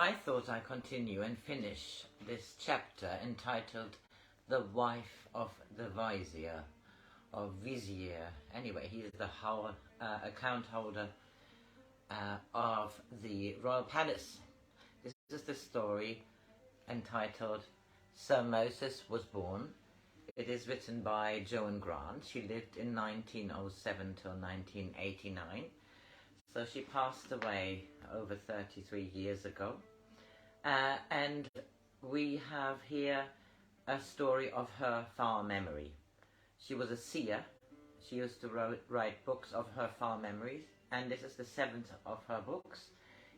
I thought I'd continue and finish this chapter entitled The Wife of the Vizier, or Vizier. Anyway, he is the account holder of the royal palace. This is the story entitled Sir Moses Was Born. It is written by Joan Grant. She lived in 1907 till 1989. So she passed away over 33 years ago. And we have here a story of her far memory. She was a seer. She used to write books of her far memories, and this is the 7th of her books.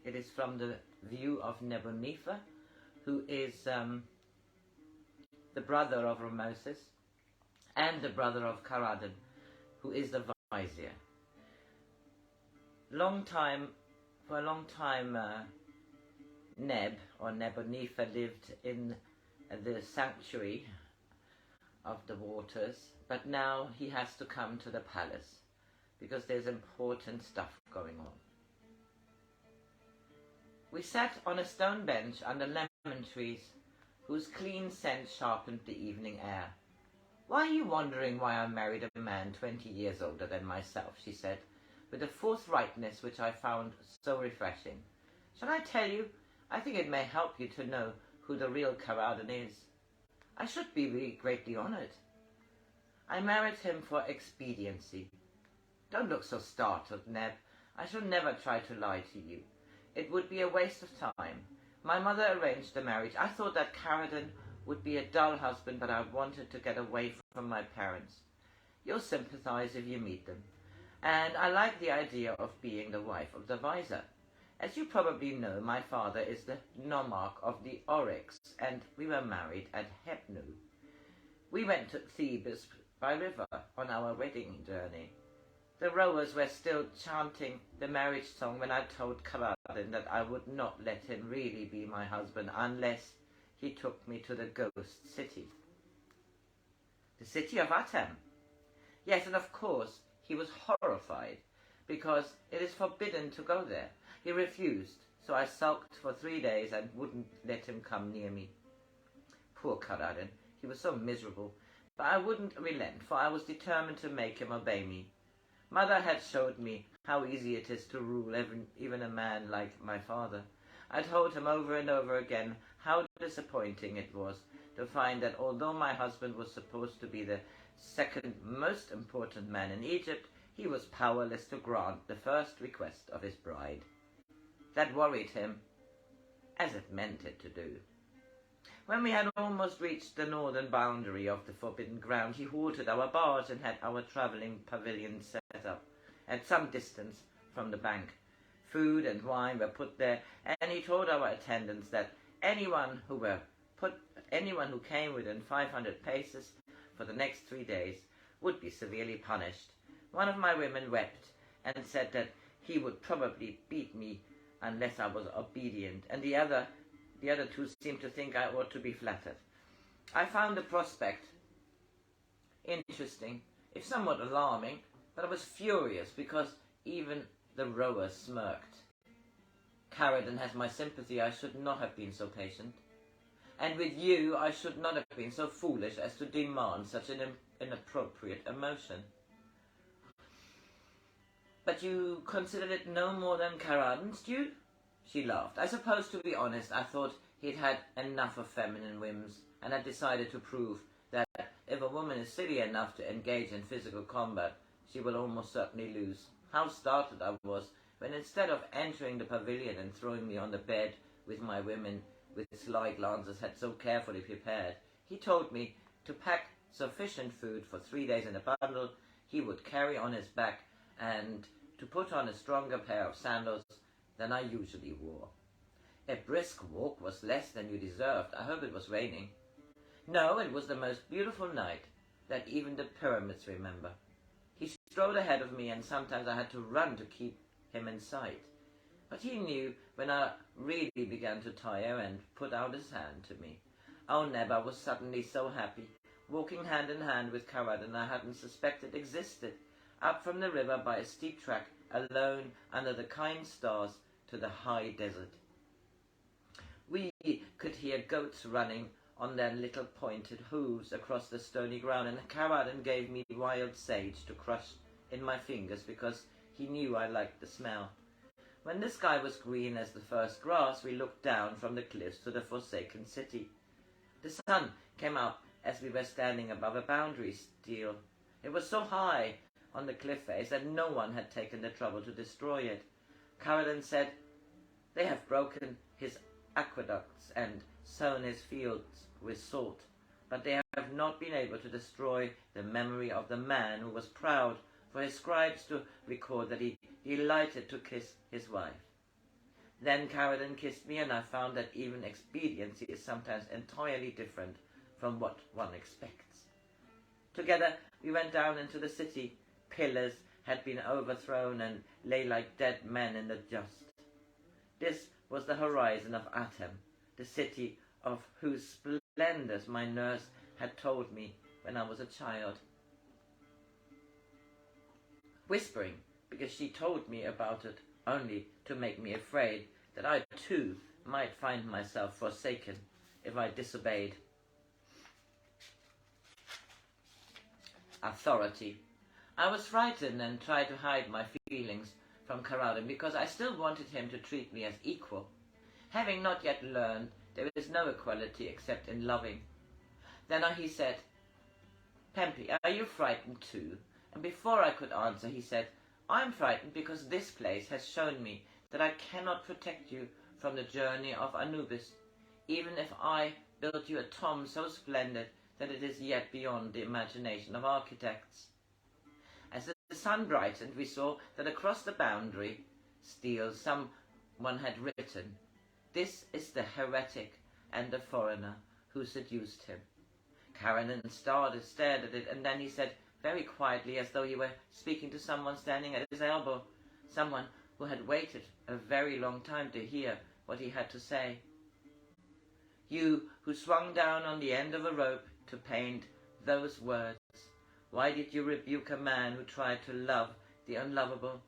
It is from the view of Nebunefer, who is the brother of Moses, and the brother of Karadan, who is the vizier. For a long time, Neb, or Nebunefer, lived in the sanctuary of the waters, but now he has to come to the palace because there's important stuff going on. We sat on a stone bench under lemon trees whose clean scent sharpened the evening air. "Why are you wondering why I married a man 20 years older than myself?" she said, with a forthrightness which I found so refreshing. "Shall I tell you? I think it may help you to know who the real Karadan is." "I should be really greatly honored." "I married him for expediency." "Don't look so startled, Neb. I shall never try to lie to you. It would be a waste of time. My mother arranged the marriage. I thought that Karadan would be a dull husband, but I wanted to get away from my parents. You'll sympathize if you meet them. And I like the idea of being the wife of the vizier. As you probably know, my father is the nomarch of the Oryx, and we were married at Hebnu. We went to Thebes by river on our wedding journey. The rowers were still chanting the marriage song when I told Karadan that I would not let him really be my husband unless he took me to the ghost city. The city of Atem. Yes, and of course he was horrified because it is forbidden to go there. He refused, so I sulked for 3 days and wouldn't let him come near me. Poor Karadan, he was so miserable, but I wouldn't relent, for I was determined to make him obey me. Mother had showed me how easy it is to rule even a man like my father. I told him over and over again how disappointing it was to find that although my husband was supposed to be the second most important man in Egypt, he was powerless to grant the first request of his bride. That worried him, as it meant it to do. When we had almost reached the northern boundary of the forbidden ground, he halted our barge and had our travelling pavilion set up at some distance from the bank. Food and wine were put there, and he told our attendants that anyone who came within 500 paces for the next 3 days would be severely punished. One of my women wept and said that he would probably beat me unless I was obedient, and the other two seemed to think I ought to be flattered. I found the prospect interesting, if somewhat alarming, but I was furious because even the rowers smirked. Karadan has my sympathy. I should not have been so patient. And with you, I should not have been so foolish as to demand such an inappropriate emotion. But you considered it no more than Karadan's due? She laughed. I suppose, to be honest, I thought he'd had enough of feminine whims, and had decided to prove that if a woman is silly enough to engage in physical combat, she will almost certainly lose. How startled I was when, instead of entering the pavilion and throwing me on the bed with my women with sly glances had so carefully prepared, he told me to pack sufficient food for 3 days in a bundle he would carry on his back, and to put on a stronger pair of sandals than I usually wore. A brisk walk was less than you deserved. I hope it was raining. No, it was the most beautiful night that even the pyramids remember. He strode ahead of me, and sometimes I had to run to keep him in sight. But he knew when I really began to tire and put out his hand to me. Oh, Neb, I was suddenly so happy, walking hand in hand with Karadan I hadn't suspected existed, up from the river by a steep track, alone under the kind stars to the high desert. We could hear goats running on their little pointed hooves across the stony ground, and Karadin gave me wild sage to crush in my fingers because he knew I liked the smell. When the sky was green as the first grass, we looked down from the cliffs to the forsaken city. The sun came up as we were standing above a boundary stele. It was so high on the cliff face that no one had taken the trouble to destroy it. Karadin said, "They have broken his aqueducts and sown his fields with salt, but they have not been able to destroy the memory of the man who was proud for his scribes to record that he delighted to kiss his wife." Then Karadin kissed me, and I found that even expediency is sometimes entirely different from what one expects. Together we went down into the city. Pillars had been overthrown and lay like dead men in the dust. This was the horizon of Atem, the city of whose splendors my nurse had told me when I was a child. Whispering, because she told me about it only to make me afraid that I too might find myself forsaken if I disobeyed. Authority. I was frightened and tried to hide my feelings from Karadin because I still wanted him to treat me as equal. Having not yet learned there is no equality except in loving. Then he said, "Pempi, are you frightened too?" And before I could answer, he said, "I'm frightened because this place has shown me that I cannot protect you from the journey of Anubis, even if I built you a tomb so splendid that it is yet beyond the imagination of architects." As the sun brightened, we saw that across the boundary stele someone had written, "This is the heretic and the foreigner who seduced him." Karadin stared at it, and then he said very quietly, as though he were speaking to someone standing at his elbow, someone who had waited a very long time to hear what he had to say. "You who swung down on the end of a rope to paint those words, why did you rebuke a man who tried to love the unlovable?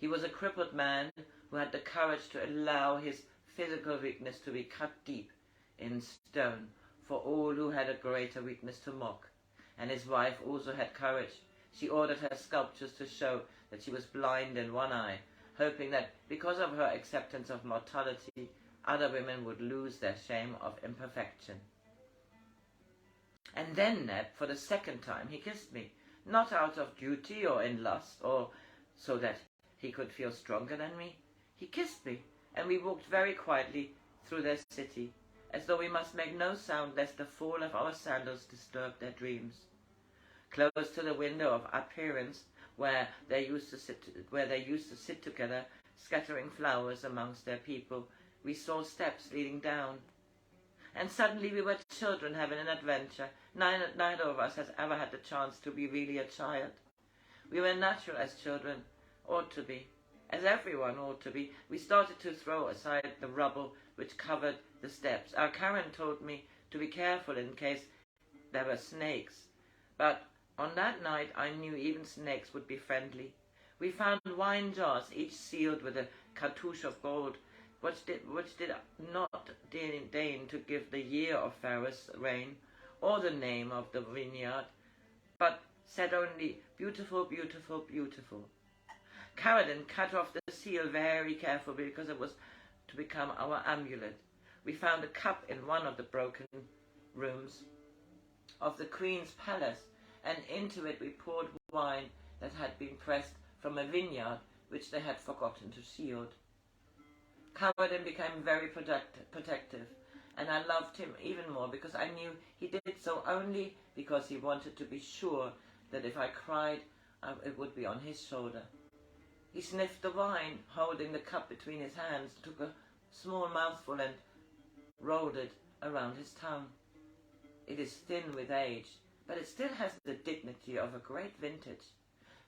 He was a crippled man who had the courage to allow his physical weakness to be cut deep in stone for all who had a greater weakness to mock. And his wife also had courage. She ordered her sculptures to show that she was blind in one eye, hoping that because of her acceptance of mortality, other women would lose their shame of imperfection. And then Neb, for the second time, he kissed me, not out of duty or in lust, or so that he could feel stronger than me. He kissed me, and we walked very quietly through their city, as though we must make no sound lest the fall of our sandals disturb their dreams. Close to the window of appearance, where they used to sit together, scattering flowers amongst their people, we saw steps leading down. And suddenly we were children having an adventure. Neither of us has ever had the chance to be really a child. We were natural as children ought to be, as everyone ought to be. We started to throw aside the rubble which covered the steps. Our Karen told me to be careful in case there were snakes, but on that night I knew even snakes would be friendly. We found wine jars, each sealed with a cartouche of gold, which did not deign to give the year of Pharaoh's reign or the name of the vineyard, but said only, "Beautiful, beautiful, beautiful." Karadin cut off the seal very carefully because it was to become our amulet. We found a cup in one of the broken rooms of the queen's palace, and into it we poured wine that had been pressed from a vineyard which they had forgotten to shield. Karadin became very protective, and I loved him even more because I knew he did so only because he wanted to be sure that if I cried, it would be on his shoulder. He sniffed the wine, holding the cup between his hands, took a small mouthful and rolled it around his tongue. It is thin with age, but it still has the dignity of a great vintage.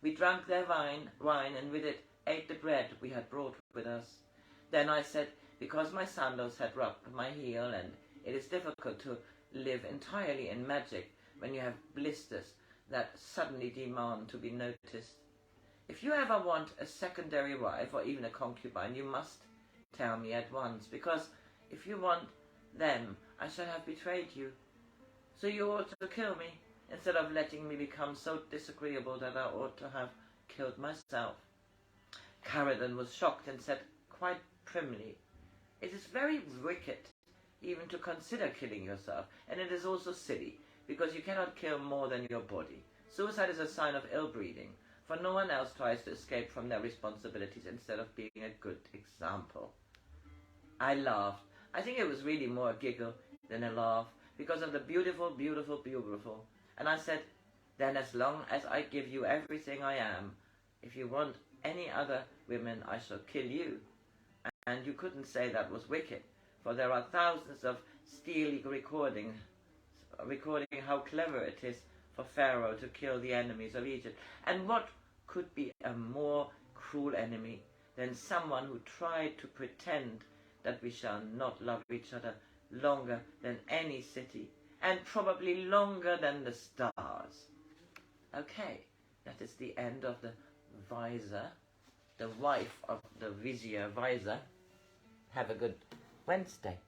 We drank their wine, and with it ate the bread we had brought with us. Then I said, because my sandals had rubbed my heel, and it is difficult to live entirely in magic when you have blisters that suddenly demand to be noticed. If you ever want a secondary wife or even a concubine, you must tell me at once, because If you want them, I shall have betrayed you. So you ought to kill me, instead of letting me become so disagreeable that I ought to have killed myself. Caradon was shocked and said quite primly, "It is very wicked even to consider killing yourself, and it is also silly, because you cannot kill more than your body. Suicide is a sign of ill-breeding, for no one else tries to escape from their responsibilities instead of being a good example." I laughed. I think it was really more a giggle than a laugh, because of the beautiful, beautiful, beautiful. And I said, "Then as long as I give you everything I am, if you want any other women, I shall kill you." And you couldn't say that was wicked, for there are thousands of steely recording how clever it is for Pharaoh to kill the enemies of Egypt. And what could be a more cruel enemy than someone who tried to pretend that we shall not love each other longer than any city, and probably longer than the stars? Okay, that is the end of the Vizier, the wife of the Vizier Vizier. Have a good Wednesday.